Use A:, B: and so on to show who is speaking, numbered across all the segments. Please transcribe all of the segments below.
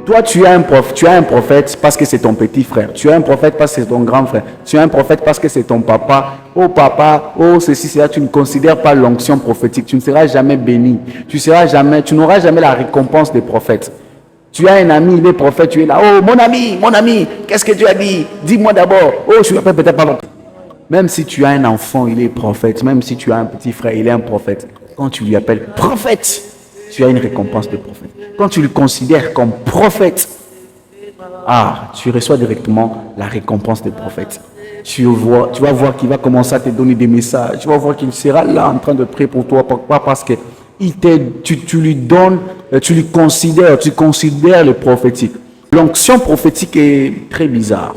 A: Toi, tu as un prophète parce que c'est ton petit frère. Tu as un prophète parce que c'est ton grand frère. Tu as un prophète parce que c'est ton papa, oh ceci, cela. Tu ne considères pas l'onction prophétique. Tu ne seras jamais béni. Tu n'auras jamais la récompense des prophètes. Tu as un ami, il est prophète, tu es là. Oh, mon ami, qu'est-ce que tu as dit? Dis-moi d'abord. Oh, je ne peut-être pas longtemps. Même si tu as un enfant, il est prophète. Même si tu as un petit frère, il est un prophète. Quand tu lui appelles prophète, tu as une récompense de prophète. Quand tu le considères comme prophète, tu reçois directement la récompense des prophètes. Tu vas voir qu'il va commencer à te donner des messages. Tu vas voir qu'il sera là en train de prier pour toi. Pourquoi? Parce que tu lui donnes, tu considères le prophétique. L'onction prophétique est très bizarre.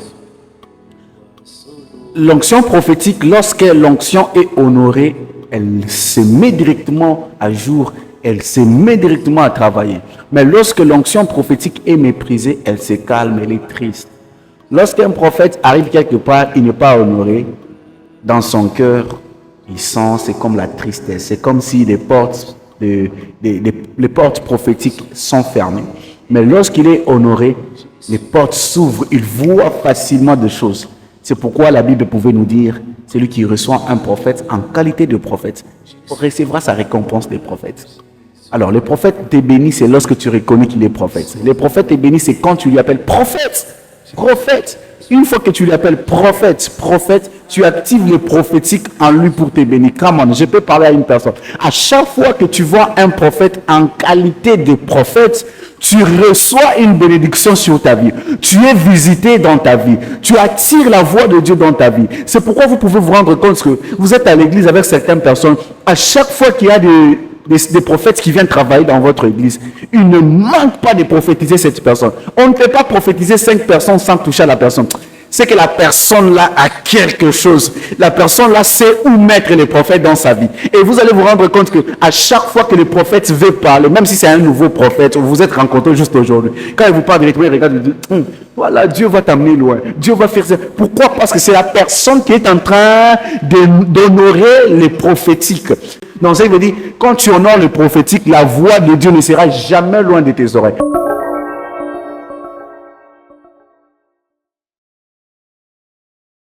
A: L'onction prophétique, lorsque l'onction est honorée, elle se met directement à jour, elle se met directement à travailler. Mais lorsque l'onction prophétique est méprisée, elle se calme, elle est triste. Lorsqu'un prophète arrive quelque part, il n'est pas honoré, dans son cœur, il sent, c'est comme la tristesse. C'est comme si les portes prophétiques sont fermées. Mais lorsqu'il est honoré, les portes s'ouvrent, il voit facilement des choses. C'est pourquoi la Bible pouvait nous dire, celui qui reçoit un prophète en qualité de prophète recevra sa récompense des prophètes. Alors, le prophète t'est béni, c'est lorsque tu reconnais qu'il est prophète. Le prophète t'est béni, c'est quand tu lui appelles prophète. Prophète. Une fois que tu lui appelles prophète, tu actives le prophétique en lui pour te bénir. Come on, je peux parler à une personne. À chaque fois que tu vois un prophète en qualité de prophète, tu reçois une bénédiction sur ta vie. Tu es visité dans ta vie. Tu attires la voix de Dieu dans ta vie. C'est pourquoi vous pouvez vous rendre compte que vous êtes à l'église avec certaines personnes. À chaque fois qu'il y a des prophètes qui viennent travailler dans votre église, il ne manque pas de prophétiser cette personne. On ne peut pas prophétiser 5 personnes sans toucher à la personne. C'est que la personne là a quelque chose. La personne là sait où mettre les prophètes dans sa vie. Et vous allez vous rendre compte que à chaque fois que le prophète veut parler, même si c'est un nouveau prophète, vous vous êtes rencontrés juste aujourd'hui, quand il vous parle directement, il regarde et dit, voilà, Dieu va t'amener loin. Dieu va faire ça. Pourquoi? Parce que c'est la personne qui est en train d'honorer les prophétiques. Donc ça veut dire, quand tu honores le prophétique, la voix de Dieu ne sera jamais loin de tes oreilles.